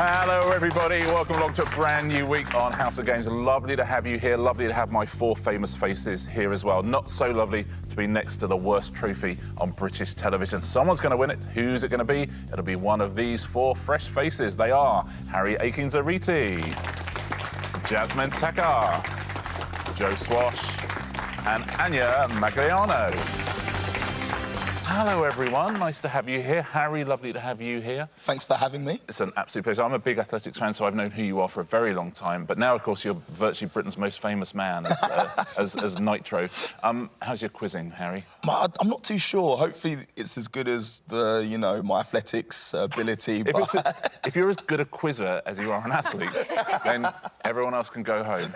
Hello, everybody. Welcome along to a brand new week on House of Games. Lovely to have you here. Lovely to have my four famous faces here as well. Not so lovely to be next to the worst trophy on British television. Someone's going to win it. Who's it going to be? It'll be one of these four fresh faces. They are Harry Akinzariti, Jasmine Takar, Joe Swash, and Anya Magliano. Hello, everyone. Nice to have you here. Harry, lovely to have you here. Thanks for having me. It's an absolute pleasure. I'm a big athletics fan, so I've known who you are for a very long time. But now, of course, you're virtually Britain's most famous man as Nitro. How's your quizzing, Harry? I'm not too sure. Hopefully it's as good as my athletics ability. If you're as good a quizzer as you are an athlete, then everyone else can go home.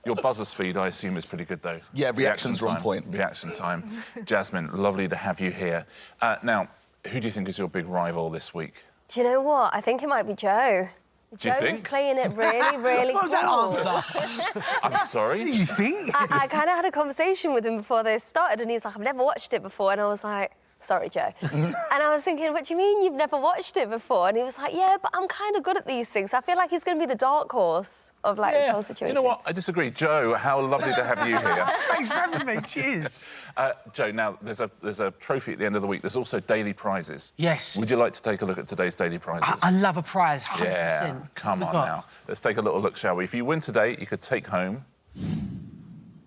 Your buzzer speed, I assume, is pretty good, though. Yeah, reactions are on point. Reaction time. Jasmine, lovely to have you here. Now, who do you think is your big rival this week? Do you know what? I think it might be Joe. Do you think? Joe's playing it really, really cool. What was that answer? I'm sorry? What do you think? I kind of had a conversation with him before they started, and he was like, I've never watched it before. And I was like, sorry, Joe. And I was thinking, what do you mean you've never watched it before? And he was like, yeah, but I'm kind of good at these things. I feel like he's going to be the dark horse of, like, this whole situation. You know what? I disagree. Joe, how lovely to have you here. Thanks for having me. Cheers. Joe, now, there's a trophy at the end of the week. There's also daily prizes. Yes. Would you like to take a look at today's daily prizes? I love a prize, 100%. Yeah, come on now. Let's take a little look, shall we? If you win today, you could take home...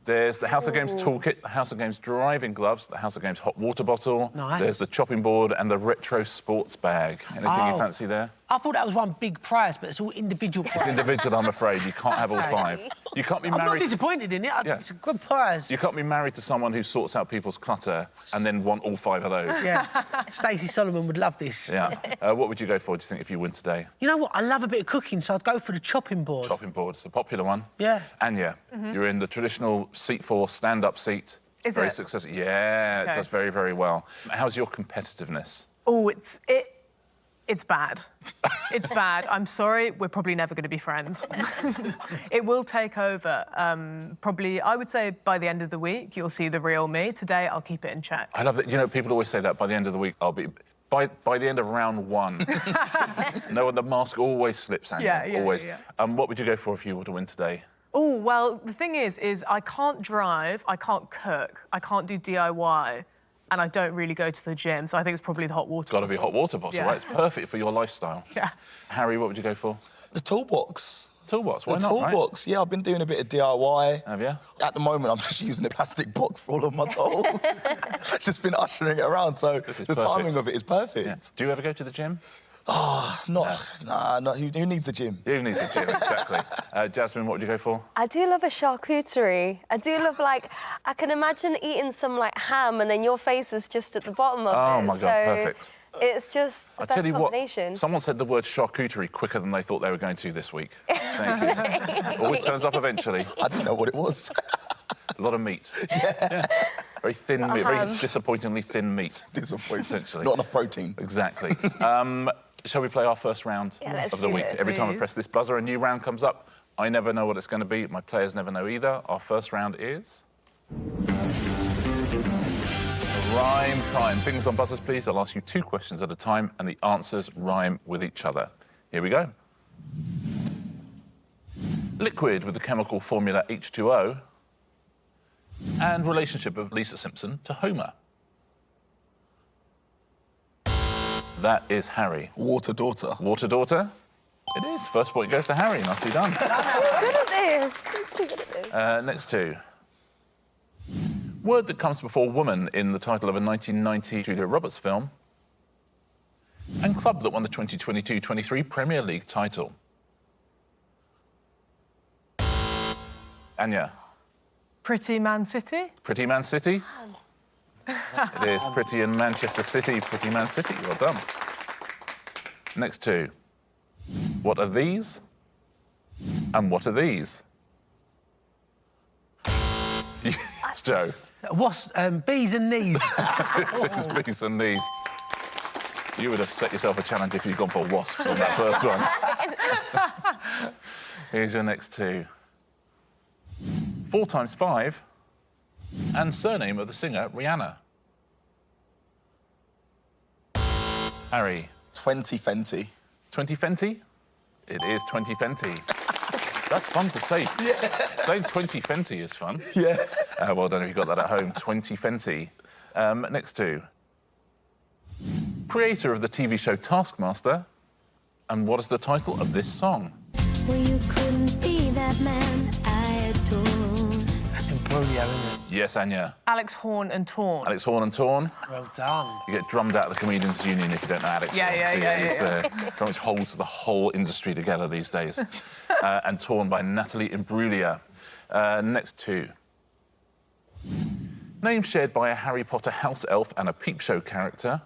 There's the House of Games toolkit, the House of Games driving gloves, the House of Games hot water bottle. Nice. There's the chopping board and the retro sports bag. Anything you fancy there? I thought that was one big prize, but it's all individual prizes. It's individual, I'm afraid. You can't have all five. You can't be married... I'm not disappointed in it. Yeah. It's a good prize. You can't be married to someone who sorts out people's clutter and then want all five of those. Yeah. Stacey Solomon would love this. Yeah. What would you go for, do you think, if you win today? You know what? I love a bit of cooking, so I'd go for the chopping board. Chopping board's a popular one. Yeah. Anya, you're in the traditional seat 4 stand-up seat. Is very it? Successful. Yeah, Okay. it does very, very well. How's your competitiveness? Oh, it's bad. It's bad. I'm sorry, we're probably never going to be friends. It will take over. Probably, I would say, by the end of the week, you'll see the real me. Today, I'll keep it in check. I love that. You know, people always say that by the end of the week, I'll be... By the end of round 1. No, the mask always slips, Anya. Yeah, always. yeah. What would you go for if you were to win today? Oh, well, the thing is I can't drive, I can't cook, I can't do DIY, and I don't really go to the gym, so I think it's probably the hot water Got to be hot water bottle, Yeah. right? It's perfect for your lifestyle. Yeah. Harry, what would you go for? The toolbox. Toolbox, why The not, toolbox. Yeah, I've been doing a bit of DIY. Have you? At the moment, I'm just using a plastic box for all of my tools. Just been ushering it around, so the perfect. timing of it is perfect. Yeah. Do you ever go to the gym? Nah, who needs the gym? Who needs a gym, exactly. Jasmine, what would you go for? I do love a charcuterie. I do love, like, I can imagine eating some, like, ham and then your face is just at the bottom of it. Oh, my God, perfect. It's just the I best tell you combination. what, someone said the word charcuterie quicker than they thought they were going to this week. Thank you. Always turns up eventually. I didn't know what it was. A lot of meat. Yeah. Very thin meat, very disappointingly thin meat. Disappointing. Essentially. Not enough protein. Exactly. Shall we play our first round let's of the do week? it, Every time I please. press this buzzer, a new round comes up. I never know what it's going to be. My players never know either. Our first round is... Rhyme time. Fingers on buzzers, please. I'll ask you 2 questions at a time, and the answers rhyme with each other. Here we go. Liquid with the chemical formula H2O and relationship of Lisa Simpson to Homer. That is Harry. Water daughter. Water daughter? It is. First point goes to Harry. Nicely done. Good at this. I'm too good at this. Next 2. Word that comes before woman in the title of a 1990 Julia Roberts film. And club that won the 2022-23 Premier League title. Anya. Pretty Man City? Pretty Man City? It is Pretty in Manchester City. Pretty Man City. Well done. Next 2. What are these? And what are these? Yes, Joe. Bees and knees. It says bees and knees. You would have set yourself a challenge if you'd gone for wasps on that first one. Here's your next 2. 4 times 5 and surname of the singer Rihanna. Harry. 20 Fenty. 20 Fenty? It is 20 Fenty. That's fun to say. Yeah. Saying 20 Fenty is fun. Yeah. Well done if you got that at home. 20 Fenty. Next two. Creator of the TV show Taskmaster. And what is the title of this song? Well, you couldn't be that man I adore. That's Imbruglia, isn't it? Yes, Anya. Alex Horn and Torn. Alex Horn and Torn. Well done. You get drummed out of the Comedians Union if you don't know Alex Yeah, Horn. yeah. He's pretty much holds the whole industry together these days. And Torn by Natalie Imbruglia. Next two. Name shared by a Harry Potter house elf and a Peep Show character.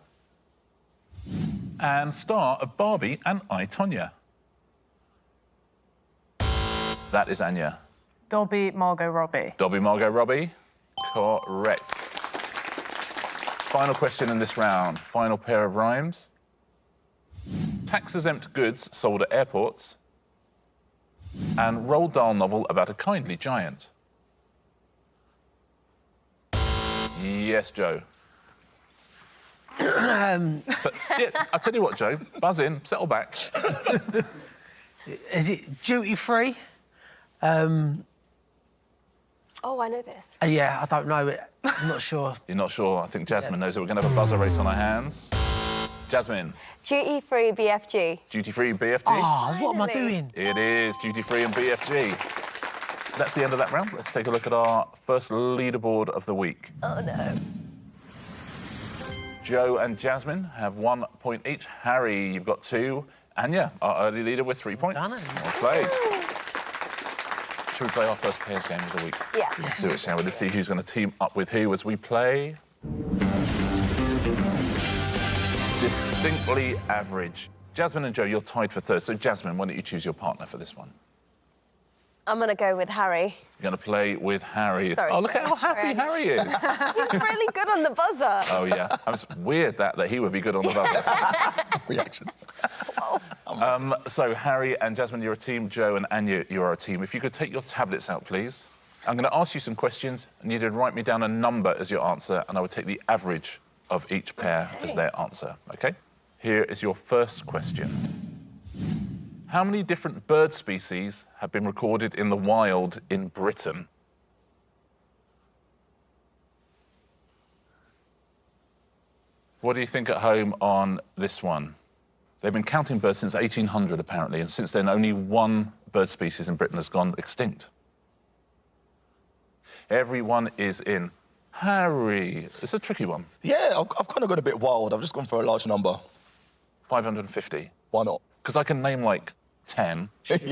And star of Barbie and I, Tonya. That is Anya. Dobby, Margot Robbie. Dobby, Margot Robbie. Correct. Final question in this round. Final pair of rhymes. Tax-exempt goods sold at airports. And Roald Dahl novel about a kindly giant. Yes, Joe. So, yeah, I'll tell you what, Joe. Buzz in, settle back. Is it duty-free? Oh, I know this. Yeah, I don't know it. I'm not sure. You're not sure? I think Jasmine knows it. We're going to have a buzzer race on our hands. Jasmine. Duty-free BFG. Duty-free BFG. Oh, what am I Finally. doing? It is duty-free and BFG. That's the end of that round. Let's take a look at our first leaderboard of the week. Oh, no. Joe and Jasmine have 1 point each. Harry, you've got 2. Anya, our early leader with 3 points. Done it. Well played. Should we play our first pairs game of the week? Yeah. Let's do it, shall we? Let's see who's going to team up with who as we play. Distinctly average. Jasmine and Joe, you're tied for third. So, Jasmine, why don't you choose your partner for this one? I'm going to go with Harry. You're going to play with Harry. Sorry, Oh, look at how French. happy Harry is. He's really good on the buzzer. Oh, yeah. It's weird that he would be good on the buzzer. Reactions. So, Harry and Jasmine, you're a team. Joe and Anya, you are a team. If you could take your tablets out, please. I'm going to ask you some questions, and you'd write me down a number as your answer, and I would take the average of each pair as their answer, OK? Here is your first question. How many different bird species have been recorded in the wild in Britain? What do you think at home on this one? They've been counting birds since 1800, apparently, and since then, only one bird species in Britain has gone extinct. Everyone is in. Harry, it's a tricky one. Yeah, I've kind of gone a bit wild. I've just gone for a large number. 550. Why not? Because I can name like 10,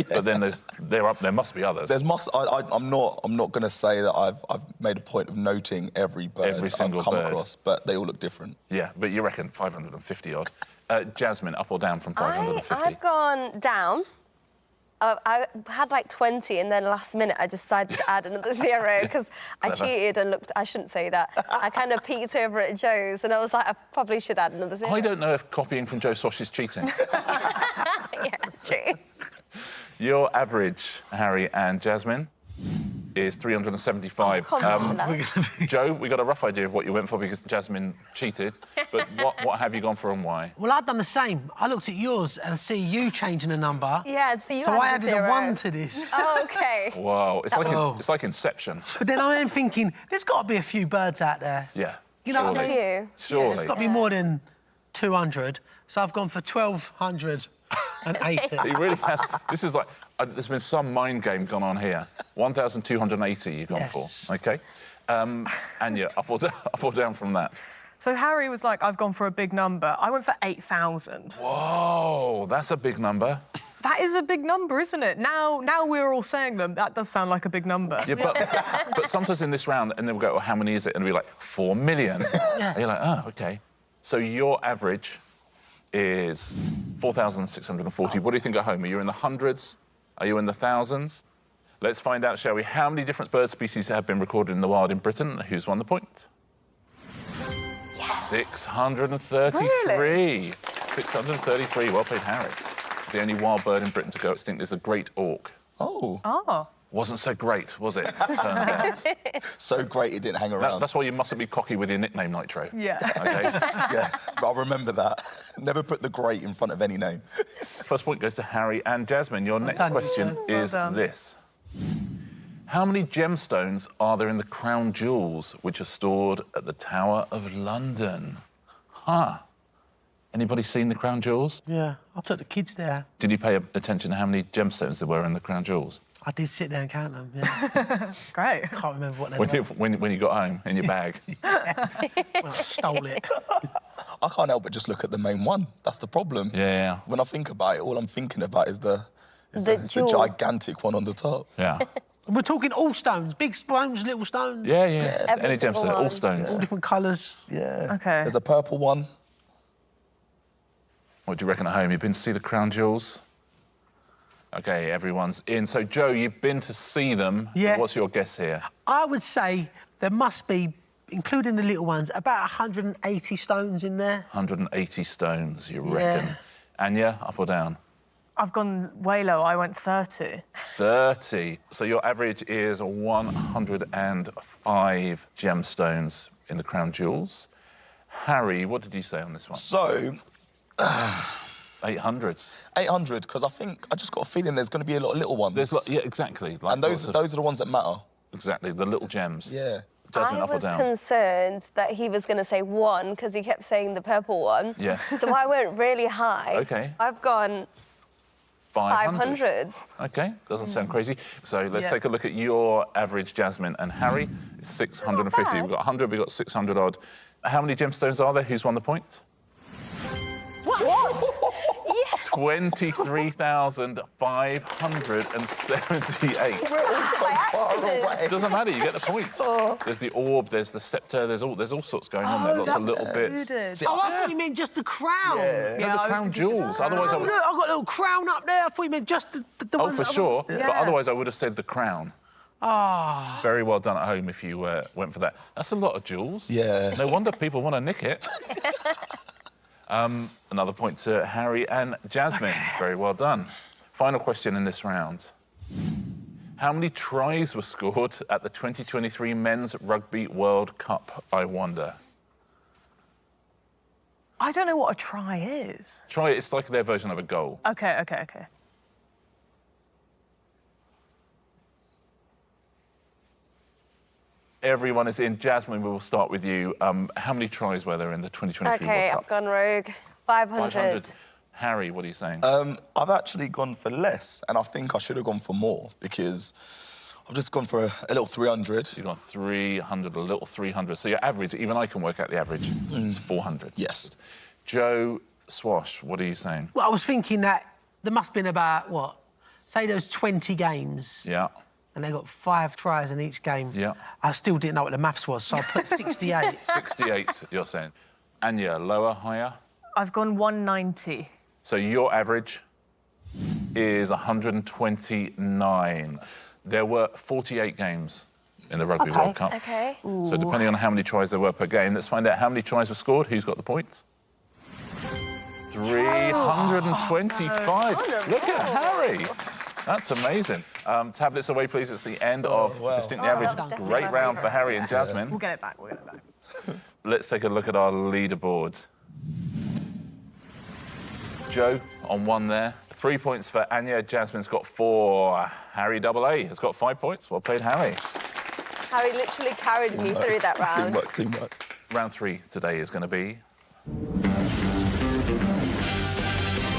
but then there must be others. I'm not going to say that I've made a point of noting every bird Every single I've come bird. across, but they all look different. Yeah, but you reckon 550 odd. Jasmine, up or down from 550? I've gone down. I had like 20, and then last minute I decided to add another 0 because I Clever. cheated and looked. I shouldn't say that. I kind of peeked over at Joe's, and I was like, I probably should add another 0. I don't know if copying from Joe Swash is cheating. Yeah, true. Your average, Harry and Jasmine, is 375. Come on, now. Joe, we got a rough idea of what you went for because Jasmine cheated, but what have you gone for and why? Well, I've done the same. I looked at yours and I see you changing a number. Yeah, so you So I added a a 0. 1 to this. Oh, OK. Wow, it's like, Oh. it's like Inception. But then I am thinking, there's got to be a few birds out there. Yeah, You know, Do surely. you? Surely. There's got to be more than 200. So I've gone for 1,280. He really has. This is like, there's been some mind game gone on here. 1,280 you've gone Yes. for, OK? Anya, up or down from that? So Harry was like, I've gone for a big number. I went for 8,000. Whoa, that's a big number. That is a big number, isn't it? Now we're all saying them. That does sound like a big number. Yeah, but sometimes in this round, and then we'll go, well, how many is it? And we'll be like, 4 million. And you're like, oh, OK. So your average is 4,640. What do you think at home? Are you in the hundreds? Are you in the thousands? Let's find out, shall we? How many different bird species have been recorded in the wild in Britain? Who's won the point? Yes. 633. Really? 633. Well played, Harry. The only wild bird in Britain to go extinct is the great auk. Oh. Oh. Wasn't so great, was it? Turns out. So great it didn't hang around. That's why you mustn't be cocky with your nickname, Nitro. Yeah. Okay. Yeah, but I'll remember that. Never put the great in front of any name. First point goes to Harry and Jasmine. Your next done, question Well is done. this. How many gemstones are there in the crown jewels which are stored at the Tower of London? Huh. Anybody seen the crown jewels? Yeah, I took the kids there. Did you pay attention to how many gemstones there were in the crown jewels? I did sit there and count them, yeah. Great. Can't remember what they When you got home in your bag? Well, I stole it. I can't help but just look at the main one. That's the problem. Yeah. When I think about it, all I'm thinking about is the jewel. gigantic one on the top. Yeah. And we're talking all stones, big stones, little stones. Yeah. Every Any single gemstone, all one. stones. All different colours. Yeah. Okay. There's a purple one. What do you reckon at home? You've been to see the crown jewels? Okay, everyone's in. So, Joe, you've been to see them. Yeah. What's your guess here? I would say there must be, including the little ones, about 180 stones in there. 180 stones, you reckon? Anya, up or down? I've gone way low. I went 30. 30. So your average is 105 gemstones in the crown jewels. Harry, what did you say on this one? So, 800. 800, because I just got a feeling there's going to be a lot of little ones. Yeah, exactly. Like and those are the ones that matter. Exactly, the little gems. Yeah. Jasmine, I up or was down? concerned that he was going to say 1 because he kept saying the purple one. Yes. So I went really high. Okay. I've gone 500. Okay, doesn't sound crazy. So let's Yeah. take a look at your average, Jasmine and Harry. It's 650. bad. We've got 100, we've got 600 odd. How many gemstones are there? Who's won the point? What? 23,578. We're all so By far accident. away. It doesn't matter, you get the point. There's the orb, there's the scepter, there's all sorts going on there, lots of little bits. Included. Oh, I thought you meant just the crown. Yeah. No, Yeah, the I was crown thinking jewels. just- Otherwise, I Oh, would. look, I've got a little crown up there. I thought you meant just the Oh, one for that I sure. want. But Yeah. otherwise, I would have said the crown. Ah. Very well done at home if you went for that. That's a lot of jewels. Yeah. No wonder people want to nick it. Another point to Harry and Jasmine. Very well done. Final question in this round. How many tries were scored at the 2023 Men's Rugby World Cup, I wonder? I don't know what a try is. Try, it's like their version of a goal. Okay. Everyone is in. Jasmine, we will start with you. How many tries were there in the 2023 Okay, World I've Cup? gone rogue. 500. Harry, what are you saying? I've actually gone for less, and I think I should have gone for more because I've just gone for a little 300. You've got 300, a little 300. So your average, even I can work out the average, is 400. Yes. Joe Swash, what are you saying? Well, I was thinking that there must have been about, what? Say there was 20 games. Yeah. And they got 5 tries in each game. Yeah. I still didn't know what the maths was, so I put 68. 68, you're saying. Anya, lower, higher? I've gone 190. So your average is 129. There were 48 games in the Rugby World Cup. Okay. So depending on how many tries there were per game, let's find out how many tries were scored. Who's got the points? 325. Look at Harry. That's amazing. Tablets away, please. It's the end of wow. Distinctly Oh, Average. that's definitely Great my round for favourite. Harry and Jasmine. We'll get it back. Let's take a look at our leaderboard. Joe on 1 there. 3 points for Anya. Jasmine's got 4. Harry AA has got 5 points. Well played, Harry. Harry literally carried me through that round. Teamwork. Round 3 today is going to be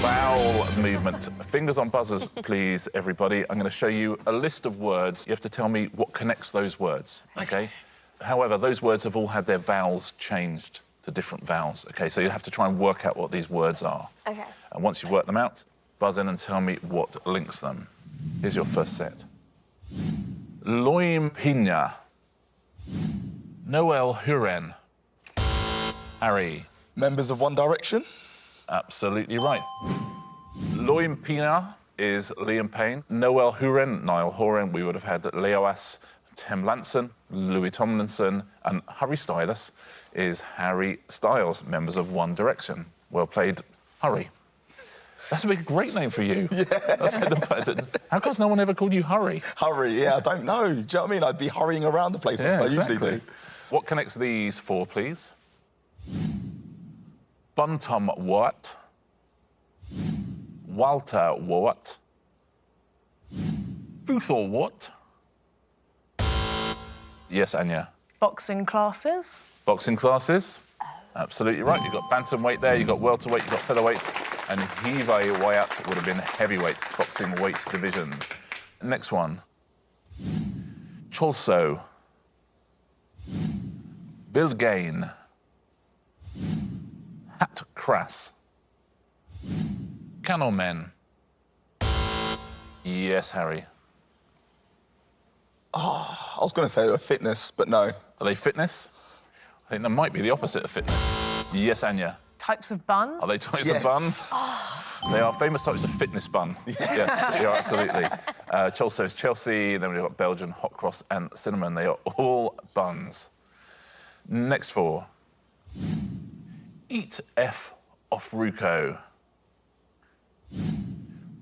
vowel movement. Fingers on buzzers, please, everybody. I'm going to show you a list of words. You have to tell me what connects those words, okay? However, those words have all had their vowels changed to different vowels, okay? So you have to try and work out what these words are. Okay. And once you've worked them out, buzz in and tell me what links them. Here's your first set. Loim Pina. Noel Huren. Harry. Members of One Direction. Absolutely right. Loim Pina is Liam Payne. Noel Huren, Niall Horan. We would have had Leoas, Tim Lanson, Louis Tomlinson, and Harry Styles is Harry Styles, members of One Direction. Well played, Harry. That's a great name for you. Yeah. How come no one ever called you Hurry? Hurry, yeah, I don't know. Do you know what I mean? I'd be hurrying around the place like I usually do. What connects these four, please? Buntum what? Walter what? Futhor what? Yes, Anya. Boxing classes. Boxing classes. Absolutely right. You've got bantamweight there, you've got welterweight, you've got featherweight, and heavyweight would have been heavyweight boxing weight divisions. Next one. Cholso. Bilgain. Hat Crass. Canomen. Yes, Harry. I was going to say fitness, but no. Are they fitness? I think that might be the opposite of fitness. Yes, Anya. Types of bun. Are they types of bun? They are famous types of fitness bun. Yes, you're absolutely. Cholso is Chelsea, then we've got Belgian hot cross and cinnamon. They are all buns. Next four. Eat F off Ruco.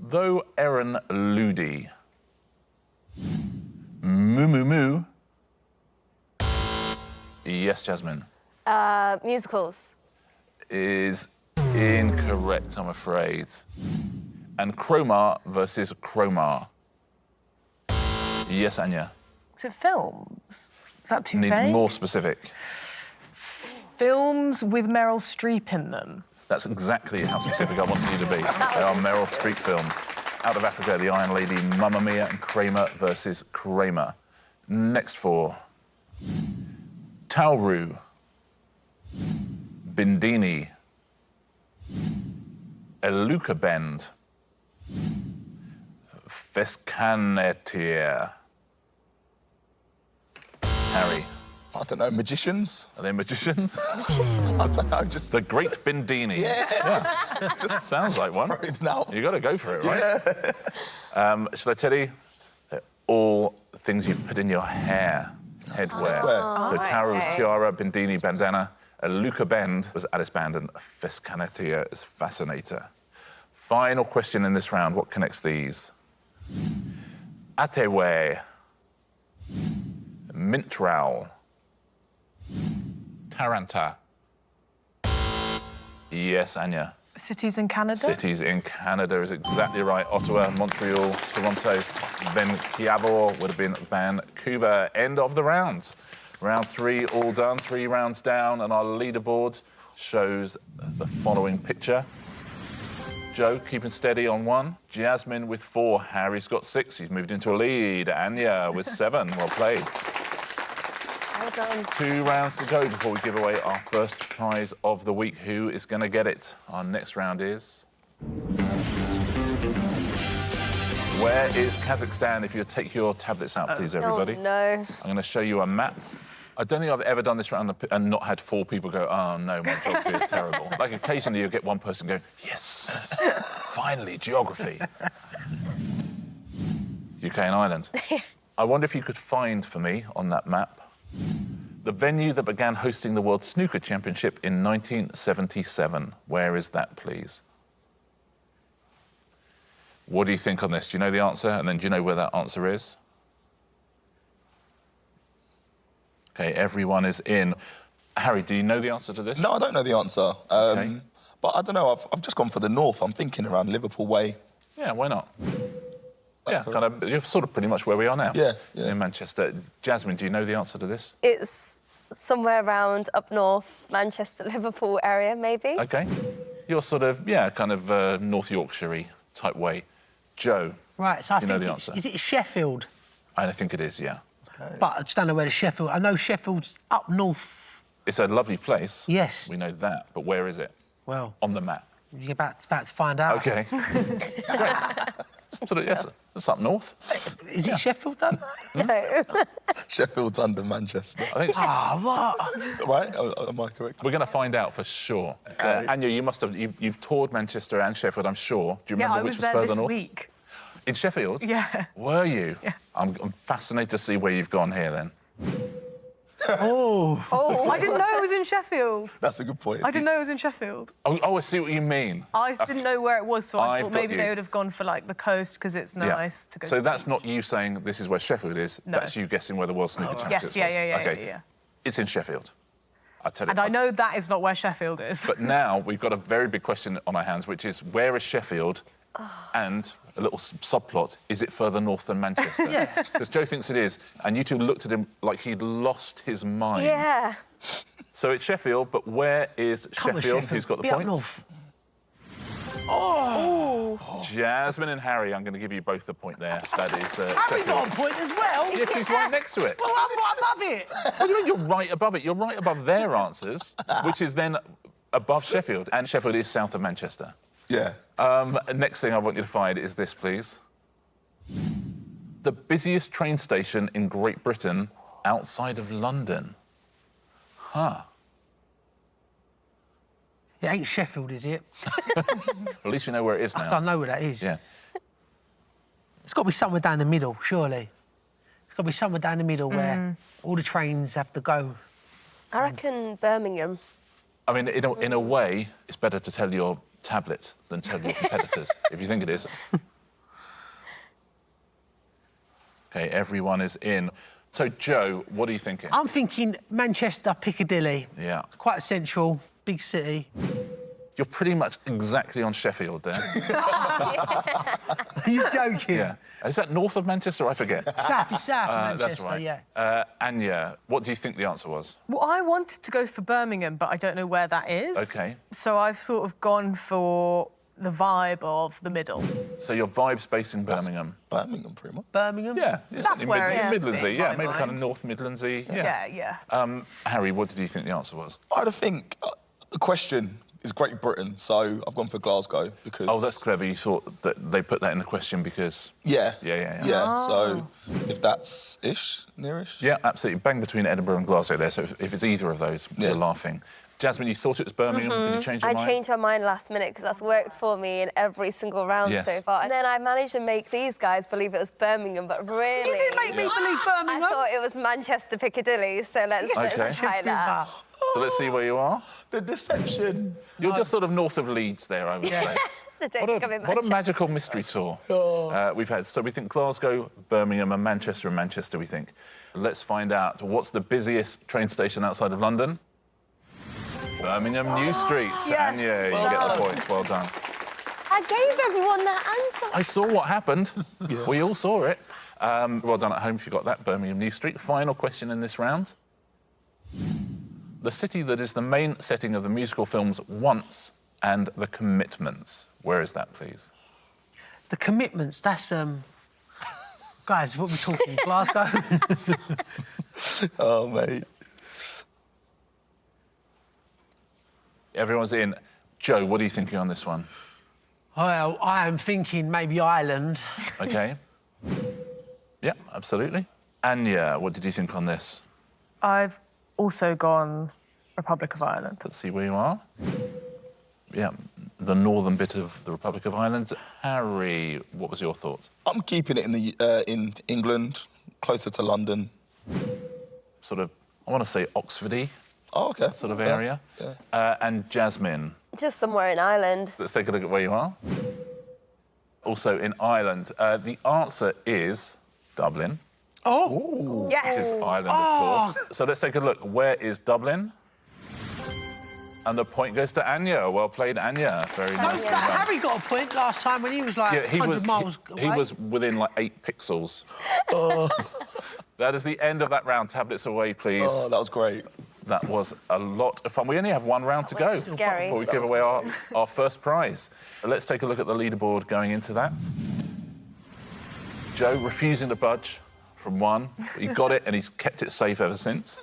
Though Erin Ludi. Moo moo moo. Yes, Jasmine. Musicals. Is incorrect, I'm afraid. And Chroma versus Chroma. Yes, Anya. Is it films? Is that too Need vague? more specific. Films with Meryl Streep in them. That's exactly how specific I want you to be. They are Meryl Streep films. Out of Africa, The Iron Lady, Mamma Mia, and Kramer versus Kramer. Next four. Tauru. Bindini. Eluka Bend. Fescanetia. Harry. I don't know, magicians? Are they magicians? I don't know, just... The Great Bindini. Yeah. Just sounds like one. Now. You got to go for it, right? Yeah. Shall I tell you? They're all things you put in your hair, headwear. So Tara was tiara, Bindini, bandana. Luca Bend was Alice Band, and Fescanetia is Fascinator. Final question in this round. What connects these? Atewe. Mintral. Taranta. Yes, Anya. Cities in Canada. Cities in Canada is exactly right. Ottawa, Montreal, Toronto, Vancouver would have been Vancouver. End of the round. Round three, all done. 3 rounds down, and our leaderboard shows the following picture. Joe keeping steady on 1. Jasmine with 4. Harry's got 6. He's moved into a lead. Anya with 7. Well played. Well done. 2 rounds to go before we give away our first prize of the week. Who is going to get it? Our next round is... Where is Kazakhstan? If you take your tablets out, please, everybody. Oh, no. I'm going to show you a map. I don't think I've ever done this round and not had 4 people go, oh, no, my geography is terrible. Like, occasionally you'll get one person go, yes, finally, geography. UK and Ireland. I wonder if you could find for me on that map the venue that began hosting the World Snooker Championship in 1977. Where is that, please? What do you think on this? Do you know the answer? And then do you know where that answer is? OK, everyone is in. Harry, do you know the answer to this? No, I don't know the answer. Okay. But I don't know, I've just gone for the north. I'm thinking around Liverpool Way. Yeah, why not? Yeah, kind of, you're sort of pretty much where we are now. Yeah, yeah. In Manchester. Jasmine, do you know the answer to this? It's somewhere around up north, Manchester, Liverpool area, maybe. OK. You're sort of, yeah, kind of North Yorkshire-y type way. Joe, Right, so I you know think the it's, answer. is it Sheffield? I think it is, yeah. But I just don't know where the Sheffield... I know Sheffield's up north. It's a lovely place. Yes. We know that, but where is it? Well, On the map. you're about to find out. OK. Sort of, yes, it's up north. Is it Sheffield, though? No. Sheffield's under Manchester. I think What? Right? Am I correct? we're going to find out for sure. Anya, you must have, you've toured Manchester and Sheffield, I'm sure. Do you Yeah, remember I which was was there further this north? week. In Sheffield? Yeah. Were you? Yeah. I'm fascinated to see where you've gone here then. Oh. Oh, I didn't know it was in Sheffield. That's a good point. I didn't know it was in Sheffield. Oh, I see what you mean. I didn't know where it was, so I I've thought got maybe you. they would have gone for like the coast because it's nice to go. So to. that's not you saying this is where Sheffield is. No. That's you guessing where the World Snooker Championships Yes, was. yeah. Okay. It's in Sheffield. I tell you. And I know that is not where Sheffield is. But now we've got a very big question on our hands, which is where is Sheffield? And a little subplot, is it further north than Manchester? Yeah. Because Joe thinks it is, and you two looked at him like he'd lost his mind. yeah. So it's Sheffield, but where is Come on, Sheffield? Who's got the Be up point? north. Jasmine and Harry, I'm going to give you both the point there. That is Harry Sheffield. got a point as well. Yeah, he's right next to it. Well, I'm right above it. What do you mean you're right above it? You're right above their answers, which is then above Sheffield. And Sheffield is south of Manchester. Yeah. Next thing I want you to find is this, please. The busiest train station in Great Britain outside of London. Huh. It ain't Sheffield, is it? At least you know where it is I now. don't know where that is. Yeah. It's got to be somewhere down the middle, surely. It's got to be somewhere down the middle where all the trains have to go. I reckon Birmingham. I mean, in a way, it's better to tell your tablet than tell your competitors, if you think it is. OK, everyone is in. So, Joe, what are you thinking? I'm thinking Manchester, Piccadilly. Yeah. Quite central, big city. You're pretty much exactly on Sheffield there. Are you joking? Yeah. Is that north of Manchester? I forget. South is south of That's Manchester, right. yeah. Anya, what do you think the answer was? Well, I wanted to go for Birmingham, but I don't know where that is. OK. So I've sort of gone for the vibe of the middle. So your vibe's based in Birmingham? Birmingham, pretty much. Birmingham? Yeah. It's That's where it is Midlandsy, in yeah. my Maybe kind of mind. North Midlandsy. Yeah. Harry, what did you think the answer was? I think the question is Great Britain, so I've gone for Glasgow because... Oh, that's clever. You thought that they put that in the question because... Yeah. Yeah. Yeah, so if that's nearish. Yeah, absolutely. Bang between Edinburgh and Glasgow there. So if it's either of those, you're laughing. Jasmine, you thought it was Birmingham. Did you change your I mind? changed my mind last minute because that's worked for me in every single round Yes. so far. And then I managed to make these guys believe it was Birmingham, but really... You didn't make me believe I Birmingham. thought it was Manchester Piccadilly, so let's Okay. try that. So let's see where you are. The deception. You're just sort of north of Leeds there, I would say. The day What of a Manchester. magical mystery tour we've had. So we think Glasgow, Birmingham and Manchester, we think. Let's find out. What's the busiest train station outside of London? Birmingham New Street. Yes. Anya, you get the points. Well done. I gave everyone that answer. I saw what happened. We all saw it. Well done at home if you got that, Birmingham New Street. Final question in this round. The city that is the main setting of the musical films Once and The Commitments. Where is that, please? The Commitments, that's... Guys, what are we talking? Glasgow? Oh, mate. Everyone's in. Joe, what are you thinking on this one? Well, I am thinking maybe Ireland. OK. Yeah, absolutely. Anya, what did you think on this? I've also gone Republic of Ireland. Let's see where you are. Yeah, the northern bit of the Republic of Ireland. Harry, what was your thought? I'm keeping it in England, closer to London. Sort of, I want to say Oxfordy Oh, OK. sort of area. Yeah. And Jasmine, Just somewhere in Ireland. let's take a look at where you are. Also in Ireland. The answer is Dublin. Oh! Yes. Is Ireland, of course. So let's take a look. Where is Dublin? And the point goes to Anya. Well played, Anya. Very nicely done. Harry got a point last time when he was like Yeah, 100 miles he away. was within like 8 pixels. That is the end of that round. Tablets away, please. Oh, that was great. That was a lot of fun. We only have one round to go Scary. before we give away our first prize. Let's take a look at the leaderboard going into that. Joe refusing to budge from 1. He got it and he's kept it safe ever since.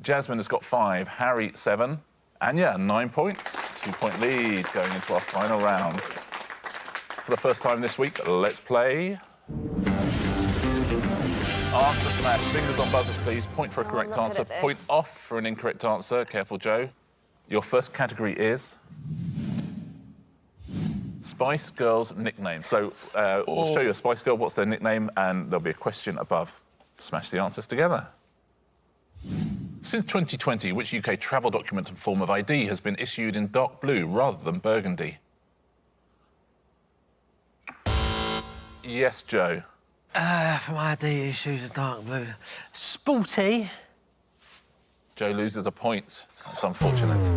Jasmine has got 5, Harry 7, Anya 9 points. 2-point lead going into our final round. For the first time this week, let's play. Answer smash. Fingers on buzzers, please. Point for a correct I'm not good answer. at this. Point off for an incorrect answer. Careful, Joe. Your first category is Spice Girls nickname. So we'll show you a Spice Girl. What's their nickname? And there'll be a question above. Smash the answers together. Since 2020, which UK travel document and form of ID has been issued in dark blue rather than burgundy? Yes, Joe. From ID issues, a dark blue. Sporty. Joe loses a point. That's unfortunate.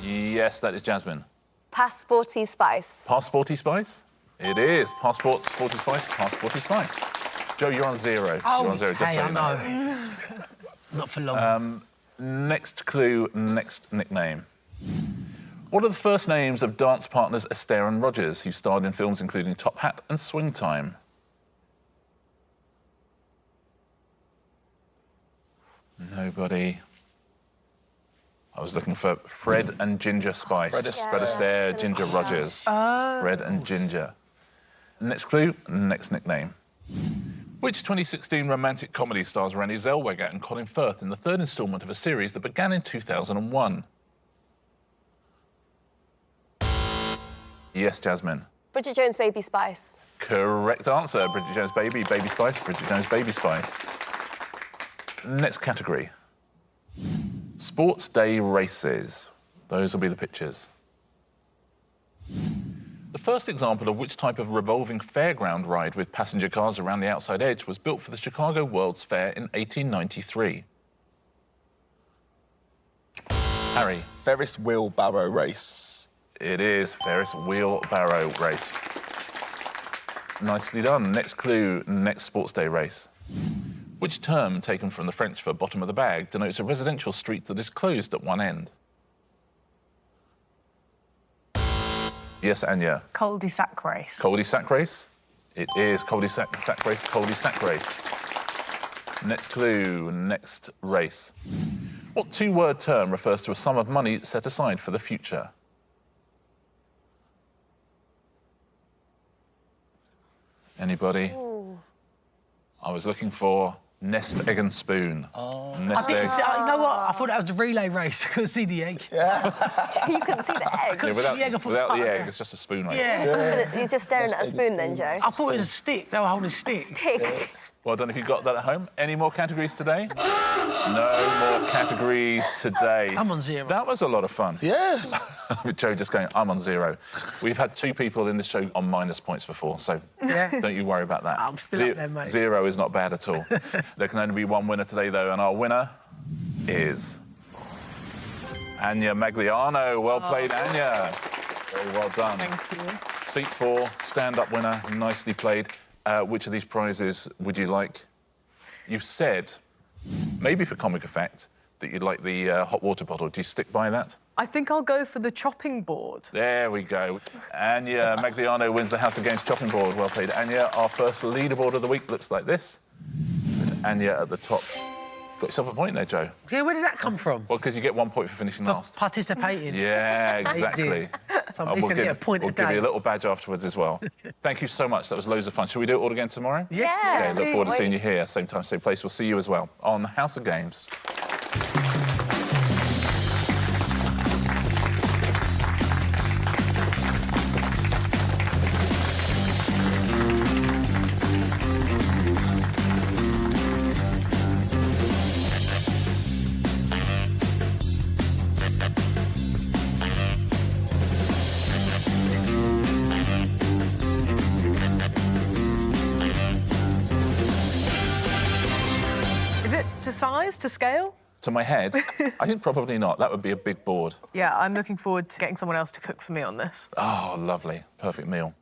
Yes, that is Jasmine. Passporty Spice. Passporty Spice? It is. Passport, Sporty Spice, Passporty Spice. Joe, you're on 0. Oh, you're on 0, just so I you know. know. Not for long. Next clue, next nickname. What are the first names of dance partners Astaire and Rogers, who starred in films including Top Hat and Swing Time? Nobody. I was looking for Fred and Ginger Spice. Fred Astaire, Ginger Rogers. Fred and Ginger. Next clue, next nickname. Which 2016 romantic comedy stars Renée Zellweger and Colin Firth in the third instalment of a series that began in 2001? Yes, Jasmine. Bridget Jones' Baby Spice. Correct answer. Bridget Jones' Baby, Baby Spice, Bridget Jones' Baby Spice. Next category. Sports day races. Those will be the pictures. The first example of which type of revolving fairground ride with passenger cars around the outside edge was built for the Chicago World's Fair in 1893. Harry. Ferris wheelbarrow race. It is Ferris wheelbarrow race. Nicely done. Next clue, next sports day race. Which term, taken from the French for bottom of the bag, denotes a residential street that is closed at one end? Yes, Anya. Cul-de-sac race. Cul-de-sac race? It is cul-de-sac race, cul-de-sac race. Next clue, next race. What two-word term refers to a sum of money set aside for the future? Anybody? Ooh. I was looking for nest, egg and spoon. Nest, egg. You know what? I thought that was a relay race. I couldn't see the egg. You couldn't see the egg. Yeah, without the egg, I thought- without the oh, egg, okay. it's just a spoon race. Yeah. He's just staring at a spoon then, Joe. I thought it was a stick. They were holding a stick. Stick. Well done if you got that at home. Any more categories today? No more categories today. I'm on 0. That was a lot of fun. Yeah. With Joe just going, I'm on 0. We've had 2 people in this show on minus points before, so don't you worry about that. I'm still up there, mate. 0 is not bad at all. There can only be one winner today, though, and our winner is Anya Magliano. Well played, Anya. Very well done. Thank you. Seat 4, stand-up winner, nicely played. Which of these prizes would you like? You've said, maybe for comic effect, that you'd like the hot water bottle. Do you stick by that? I think I'll go for the chopping board. There we go. Anya Magliano wins the House of Games chopping board. Well played, Anya. Our first leaderboard of the week looks like this. With Anya at the top. Got yourself a point there, Joe. Yeah, where did that come from? Well, because you get 1 point for finishing last. Participating. Yeah, exactly. So I'm going to get a point we'll a give you day. a little badge afterwards as well. Thank you so much. That was loads of fun. Shall we do it all again tomorrow? Yes, Yeah. Okay, look forward to seeing you here. Same time, same place. We'll see you as well on House of Games. Is it to size, to scale? To my head, I think probably not. That would be a big board. Yeah, I'm looking forward to getting someone else to cook for me on this. Oh, lovely. Perfect meal.